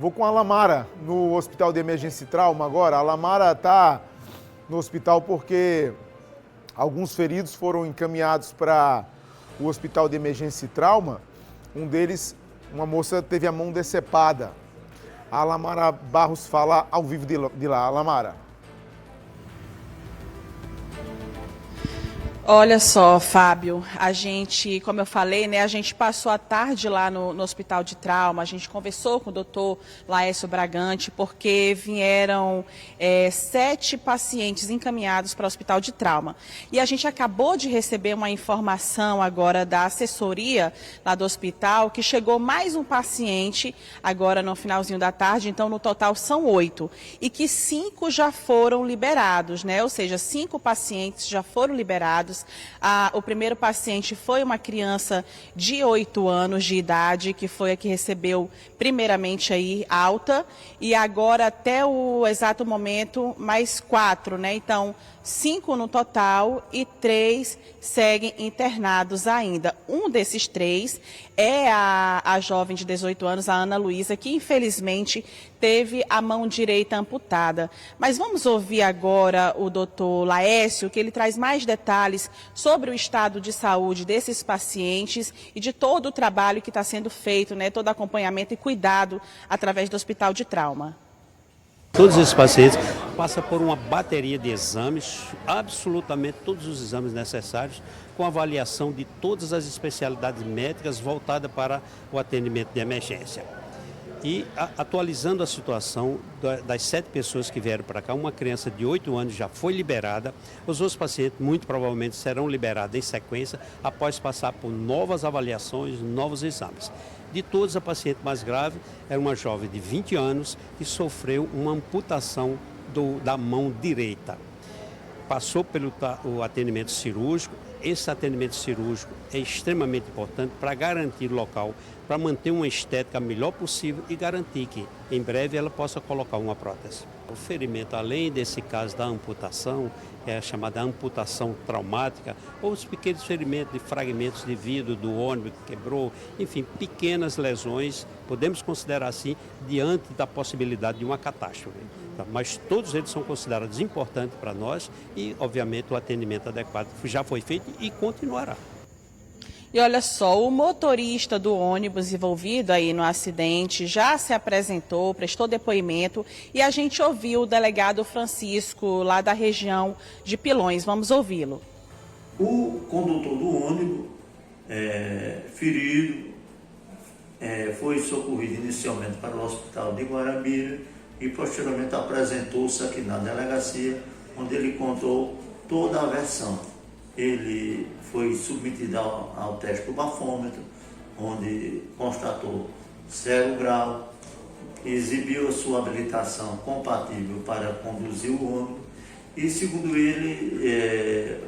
Vou com a Lamara no Hospital de Emergência e Trauma agora. A Lamara está no hospital porque alguns feridos foram encaminhados para o Hospital de Emergência e Trauma. Um deles, uma moça, teve a mão decepada. A Lamara Barros fala ao vivo de lá. Lamara. Olha só, Fábio, a gente, como eu falei, né, a gente passou a tarde lá no Hospital de Trauma, a gente conversou com o doutor Laércio Bragante, porque vieram 7 pacientes encaminhados para o Hospital de Trauma. E a gente acabou de receber uma informação agora da assessoria lá do hospital, que chegou mais um paciente agora no finalzinho da tarde, então no total são 8. E que 5 já foram liberados, né? Ou seja, 5 pacientes já foram liberados. O primeiro paciente foi uma criança de 8 anos de idade, que foi a que recebeu primeiramente aí alta, e agora até o exato momento mais 4, né? Então, 5 no total e 3 seguem internados ainda. Um desses 3 é a jovem de 18 anos, a Ana Luísa, que infelizmente teve a mão direita amputada. Mas vamos ouvir agora o doutor Laércio, que ele traz mais detalhes sobre o estado de saúde desses pacientes e de todo o trabalho que está sendo feito, né, todo acompanhamento e cuidado através do Hospital de Trauma. Todos esses pacientes passam por uma bateria de exames, absolutamente todos os exames necessários, com avaliação de todas as especialidades médicas voltadas para o atendimento de emergência. E atualizando a situação das 7 pessoas que vieram para cá, uma criança de 8 anos já foi liberada, os outros pacientes muito provavelmente serão liberados em sequência após passar por novas avaliações, novos exames. De todos, a paciente mais grave era uma jovem de 20 anos que sofreu uma amputação da mão direita. Passou pelo atendimento cirúrgico. Esse atendimento cirúrgico é extremamente importante para garantir o local, para manter uma estética melhor possível e garantir que em breve ela possa colocar uma prótese. O ferimento, além desse caso da amputação, que é a chamada amputação traumática, ou os pequenos ferimentos de fragmentos de vidro do ônibus que quebrou, enfim, pequenas lesões, podemos considerar assim, diante da possibilidade de uma catástrofe. Mas todos eles são considerados importantes para nós e, obviamente, o atendimento adequado já foi feito e continuará. E olha só, o motorista do ônibus envolvido aí no acidente já se apresentou, prestou depoimento e a gente ouviu o delegado Francisco lá da região de Pilões. Vamos ouvi-lo. O condutor do ônibus, ferido, foi socorrido inicialmente para o hospital de Guarabira e posteriormente apresentou-se aqui na delegacia, onde ele contou toda a versão. Ele foi submetido ao teste do bafômetro, onde constatou 0 grau, exibiu a sua habilitação compatível para conduzir o ônibus e, segundo ele,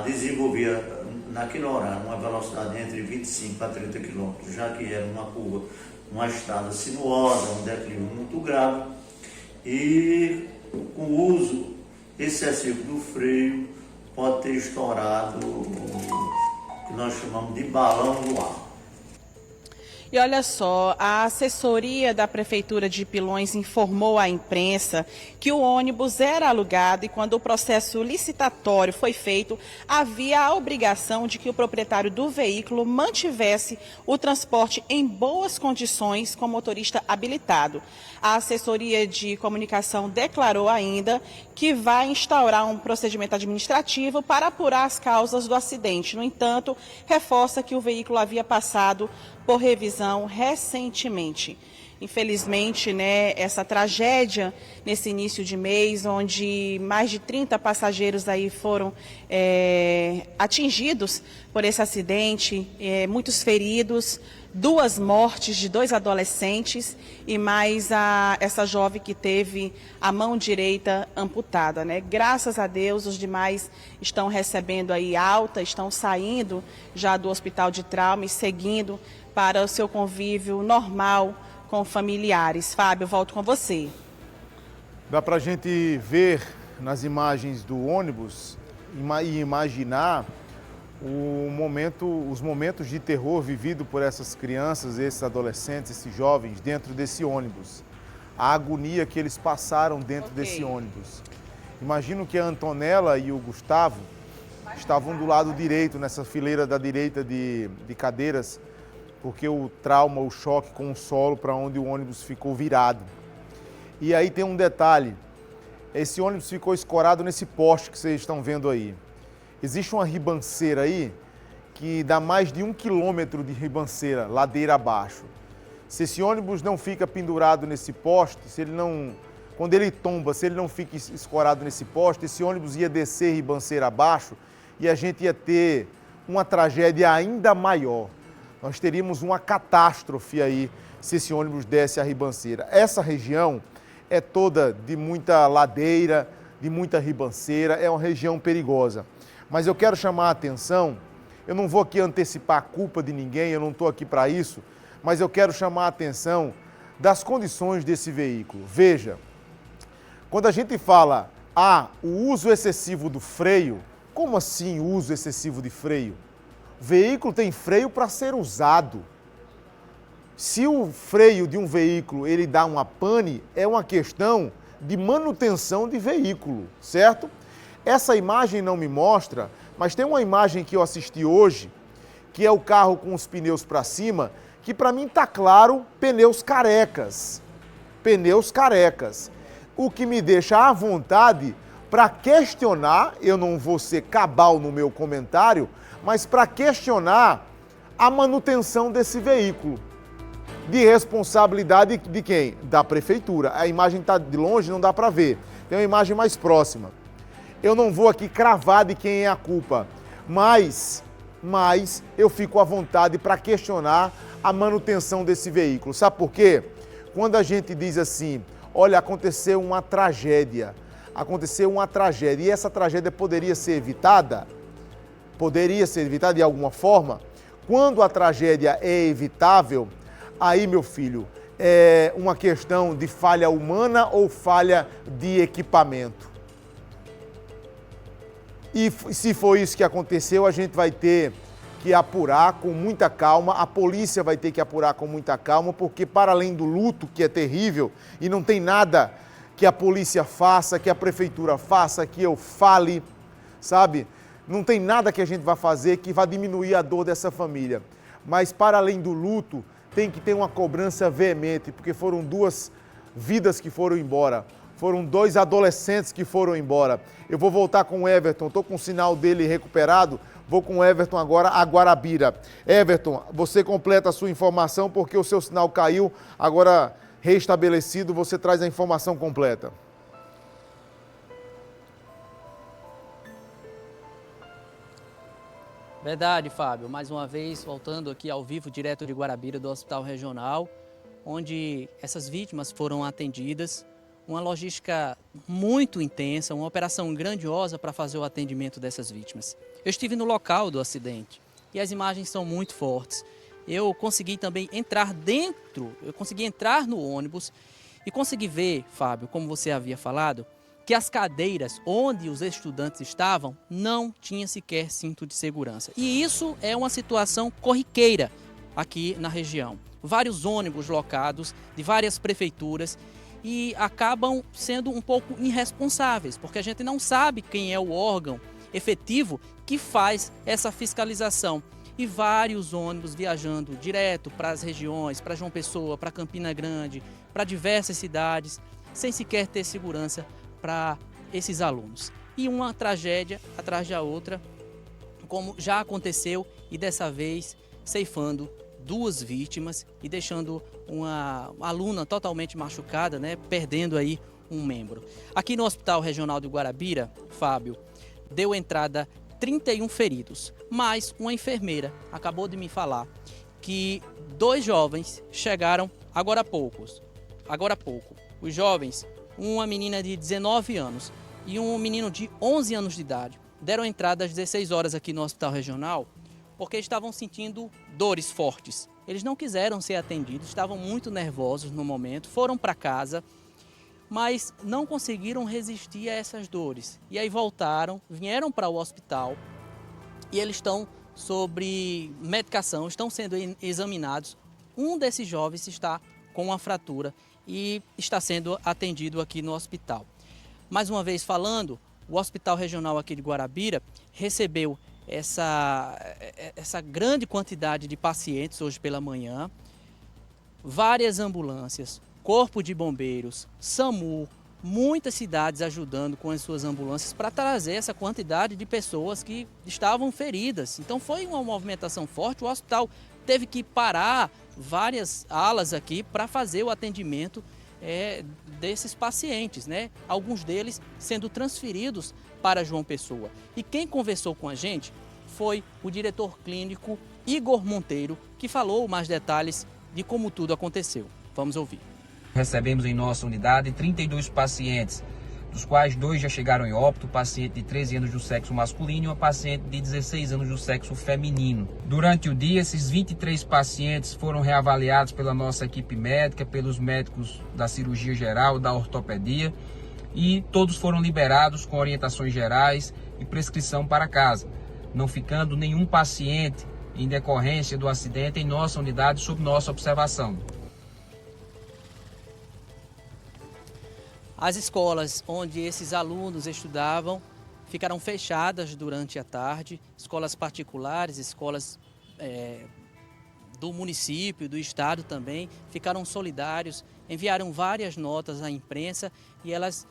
desenvolvia naquele horário uma velocidade entre 25 a 30 km, já que era uma curva, uma estrada sinuosa, um declive muito grave, e com o uso excessivo do freio pode ter estourado o que nós chamamos de balão do ar. E olha só, a assessoria da Prefeitura de Pilões informou à imprensa que o ônibus era alugado e quando o processo licitatório foi feito, havia a obrigação de que o proprietário do veículo mantivesse o transporte em boas condições com motorista habilitado. A assessoria de comunicação declarou ainda que vai instaurar um procedimento administrativo para apurar as causas do acidente. No entanto, reforça que o veículo havia passado por revisão recentemente. Infelizmente, né, essa tragédia nesse início de mês, onde mais de 30 passageiros aí foram atingidos por esse acidente, muitos feridos, 2 mortes de 2 adolescentes e mais essa jovem que teve a mão direita amputada, né? Graças a Deus, os demais estão recebendo aí alta, estão saindo já do Hospital de Trauma e seguindo para o seu convívio normal com familiares. Fábio, volto com você. Dá para a gente ver nas imagens do ônibus e imaginar os momentos de terror vivido por essas crianças, esses adolescentes, esses jovens dentro desse ônibus. A agonia que eles passaram dentro desse ônibus. Imagino que a Antonella e o Gustavo estavam do lado direito, nessa fileira da direita de cadeiras, porque o trauma, o choque com o solo para onde o ônibus ficou virado. E aí tem um detalhe, esse ônibus ficou escorado nesse poste que vocês estão vendo aí. Existe uma ribanceira aí que dá mais de 1 quilômetro de ribanceira, ladeira abaixo. Se esse ônibus não fica pendurado nesse poste, quando ele tomba, se ele não fica escorado nesse poste, esse ônibus ia descer ribanceira abaixo e a gente ia ter uma tragédia ainda maior. Nós teríamos uma catástrofe aí se esse ônibus desse a ribanceira. Essa região é toda de muita ladeira, de muita ribanceira, é uma região perigosa. Mas eu quero chamar a atenção, eu não vou aqui antecipar a culpa de ninguém, eu não estou aqui para isso, mas eu quero chamar a atenção das condições desse veículo. Veja, quando a gente fala, o uso excessivo do freio, como assim o uso excessivo de freio? O veículo tem freio para ser usado. Se o freio de um veículo ele dá uma pane, é uma questão de manutenção de veículo, certo? Essa imagem não me mostra, mas tem uma imagem que eu assisti hoje, que é o carro com os pneus para cima, que para mim está claro, pneus carecas. Pneus carecas. O que me deixa à vontade para questionar, eu não vou ser cabal no meu comentário, mas para questionar a manutenção desse veículo. De responsabilidade de quem? Da prefeitura. A imagem está de longe, não dá para ver. Tem uma imagem mais próxima. Eu não vou aqui cravar de quem é a culpa, mas eu fico à vontade para questionar a manutenção desse veículo. Sabe por quê? Quando a gente diz assim, olha, aconteceu uma tragédia, e essa tragédia poderia ser evitada de alguma forma. Quando a tragédia é evitável, aí, meu filho, é uma questão de falha humana ou falha de equipamento. E se for isso que aconteceu, a gente vai ter que apurar com muita calma, a polícia vai ter que apurar com muita calma, porque para além do luto, que é terrível, e não tem nada que a polícia faça, que a prefeitura faça, que eu fale, sabe? Não tem nada que a gente vai fazer que vá diminuir a dor dessa família. Mas para além do luto, tem que ter uma cobrança veemente, porque foram 2 vidas que foram embora. Foram 2 adolescentes que foram embora. Eu vou voltar com o Everton, estou com o sinal dele recuperado, vou com o Everton agora a Guarabira. Everton, você completa a sua informação porque o seu sinal caiu, agora restabelecido, você traz a informação completa. Verdade, Fábio. Mais uma vez, voltando aqui ao vivo, direto de Guarabira, do Hospital Regional, onde essas vítimas foram atendidas. Uma logística muito intensa, uma operação grandiosa para fazer o atendimento dessas vítimas. Eu estive no local do acidente e as imagens são muito fortes. Eu consegui também entrar no ônibus e consegui ver, Fábio, como você havia falado, que as cadeiras onde os estudantes estavam não tinha sequer cinto de segurança. E isso é uma situação corriqueira aqui na região. Vários ônibus locados de várias prefeituras e acabam sendo um pouco irresponsáveis, porque a gente não sabe quem é o órgão efetivo que faz essa fiscalização. E vários ônibus viajando direto para as regiões, para João Pessoa, para Campina Grande, para diversas cidades, sem sequer ter segurança para esses alunos. E uma tragédia atrás da outra, como já aconteceu, e dessa vez ceifando 2 vítimas e deixando uma aluna totalmente machucada, né, perdendo aí um membro. Aqui no Hospital Regional de Guarabira, Fábio, deu entrada 31 feridos, mas uma enfermeira acabou de me falar que 2 jovens chegaram agora há pouco. Os jovens, uma menina de 19 anos e um menino de 11 anos de idade, deram entrada às 16 horas aqui no Hospital Regional porque estavam sentindo dores fortes. Eles não quiseram ser atendidos, estavam muito nervosos no momento, foram para casa, mas não conseguiram resistir a essas dores. E aí voltaram, vieram para o hospital e eles estão sobre medicação, estão sendo examinados. Um desses jovens está com uma fratura e está sendo atendido aqui no hospital. Mais uma vez falando, o Hospital Regional aqui de Guarabira recebeu essa grande quantidade de pacientes hoje pela manhã, várias ambulâncias, Corpo de Bombeiros, SAMU, muitas cidades ajudando com as suas ambulâncias para trazer essa quantidade de pessoas que estavam feridas. Então foi uma movimentação forte, o hospital teve que parar várias alas aqui para fazer o atendimento desses pacientes, né? Alguns deles sendo transferidos para João Pessoa. E quem conversou com a gente foi o diretor clínico Igor Monteiro, que falou mais detalhes de como tudo aconteceu. Vamos ouvir. Recebemos em nossa unidade 32 pacientes, dos quais 2 já chegaram em óbito, paciente de 13 anos do sexo masculino e uma paciente de 16 anos do sexo feminino. Durante o dia, esses 23 pacientes foram reavaliados pela nossa equipe médica, pelos médicos da cirurgia geral, da ortopedia, e todos foram liberados com orientações gerais e prescrição para casa, não ficando nenhum paciente em decorrência do acidente em nossa unidade sob nossa observação. As escolas onde esses alunos estudavam ficaram fechadas durante a tarde, escolas particulares, escolas do município, do estado também, ficaram solidários, enviaram várias notas à imprensa e elas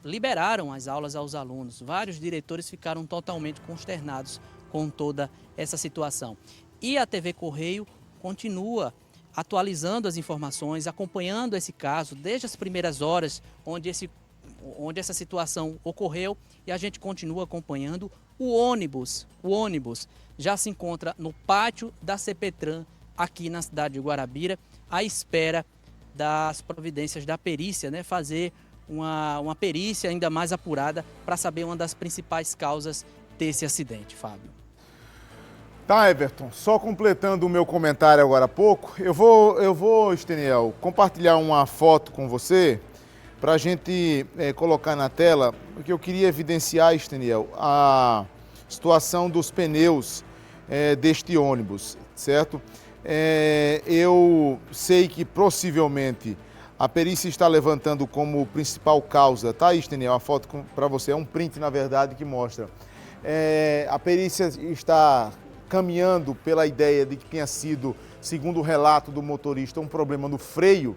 liberaram as aulas aos alunos. Vários diretores ficaram totalmente consternados com toda essa situação. E a TV Correio continua atualizando as informações, acompanhando esse caso desde as primeiras horas onde essa situação ocorreu, e a gente continua acompanhando. O ônibus já se encontra no pátio da CPTRAN aqui na cidade de Guarabira, à espera das providências da perícia, né? Fazer uma perícia ainda mais apurada para saber uma das principais causas desse acidente, Fábio. Tá, Everton, só completando o meu comentário agora há pouco, eu vou, Esteniel, compartilhar uma foto com você para a gente colocar na tela, porque eu queria evidenciar, Esteniel, a situação dos pneus deste ônibus, certo? Eu sei que possivelmente a perícia está levantando como principal causa, tá, Esteniel? A foto para você é um print, na verdade, que mostra. A perícia está caminhando pela ideia de que tenha sido, segundo o relato do motorista, um problema no freio,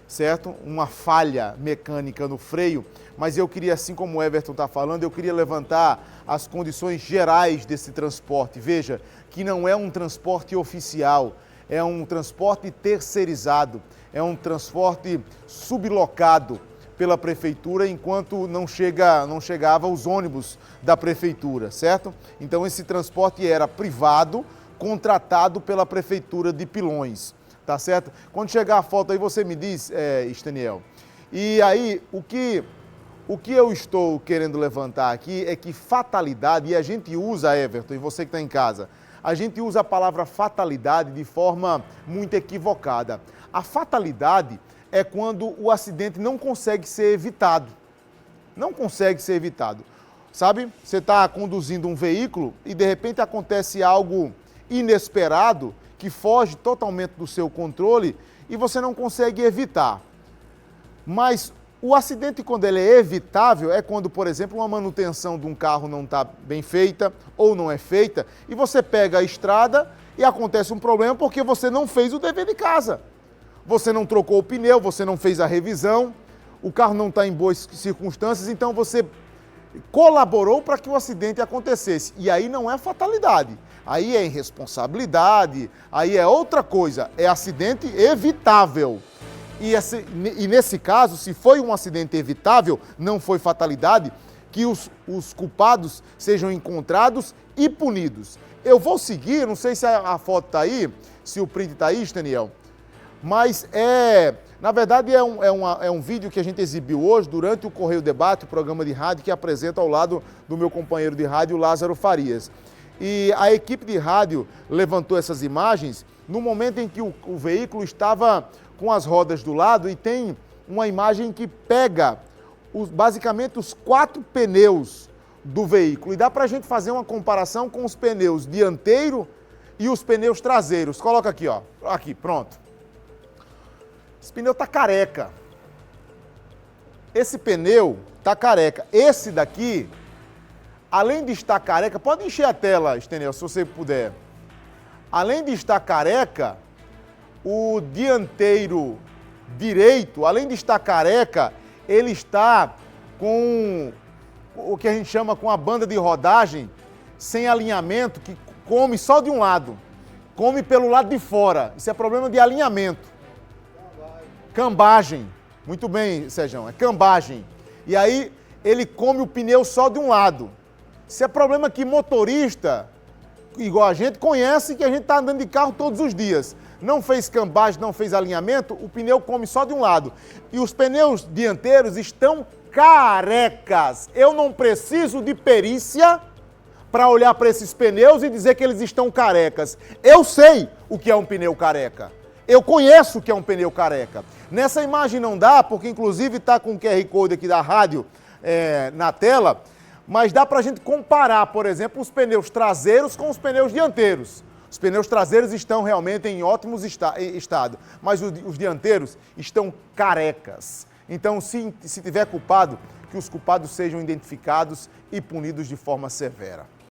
certo? Uma falha mecânica no freio, mas eu queria, assim como o Everton está falando, eu queria levantar as condições gerais desse transporte. Veja que não é um transporte oficial, é um transporte terceirizado, é um transporte sublocado pela prefeitura enquanto não chegavam os ônibus da prefeitura, certo? Então esse transporte era privado, contratado pela prefeitura de Pilões, tá certo? Quando chegar a foto aí você me diz, Esteniel. E aí o que eu estou querendo levantar aqui é que fatalidade, e a gente usa, Everton, e você que está em casa, a gente usa a palavra fatalidade de forma muito equivocada. A fatalidade é quando o acidente não consegue ser evitado. Não consegue ser evitado. Sabe, você está conduzindo um veículo e de repente acontece algo inesperado que foge totalmente do seu controle e você não consegue evitar. Mas o acidente, quando ele é evitável, é quando, por exemplo, uma manutenção de um carro não está bem feita ou não é feita e você pega a estrada e acontece um problema porque você não fez o dever de casa. Você não trocou o pneu, você não fez a revisão, o carro não está em boas circunstâncias, então você colaborou para que o acidente acontecesse. E aí não é fatalidade, aí é irresponsabilidade, aí é outra coisa, é acidente evitável. E nesse caso, se foi um acidente evitável, não foi fatalidade, que os culpados sejam encontrados e punidos. Eu vou seguir, não sei se a foto está aí, se o print está aí, Esteniel, mas na verdade é um vídeo que a gente exibiu hoje durante o Correio Debate, o programa de rádio que apresenta ao lado do meu companheiro de rádio, Lázaro Farias. E a equipe de rádio levantou essas imagens no momento em que o veículo estava com as rodas do lado e tem uma imagem que pega basicamente os 4 pneus do veículo. E dá para a gente fazer uma comparação com os pneus dianteiro e os pneus traseiros. Coloca aqui, ó. Aqui, pronto. Esse pneu tá careca. Esse pneu tá careca. Esse daqui, além de estar careca, pode encher a tela, Estenel, se você puder. Além de estar careca, o dianteiro direito, além de estar careca, ele está com o que a gente chama com a banda de rodagem sem alinhamento, que come só de um lado, come pelo lado de fora. Isso é problema de alinhamento. Cambagem. Muito bem, Sérgio, é cambagem. E aí ele come o pneu só de um lado. Isso é problema que motorista, igual a gente, conhece, que a gente está andando de carro todos os dias. Não fez cambagem, não fez alinhamento, o pneu come só de um lado. E os pneus dianteiros estão carecas. Eu não preciso de perícia para olhar para esses pneus e dizer que eles estão carecas. Eu sei o que é um pneu careca. Eu conheço o que é um pneu careca. Nessa imagem não dá, porque inclusive está com o QR Code aqui da rádio na tela, mas dá para a gente comparar, por exemplo, os pneus traseiros com os pneus dianteiros. Os pneus traseiros estão realmente em ótimo estado, mas os dianteiros estão carecas. Então, se tiver culpado, que os culpados sejam identificados e punidos de forma severa.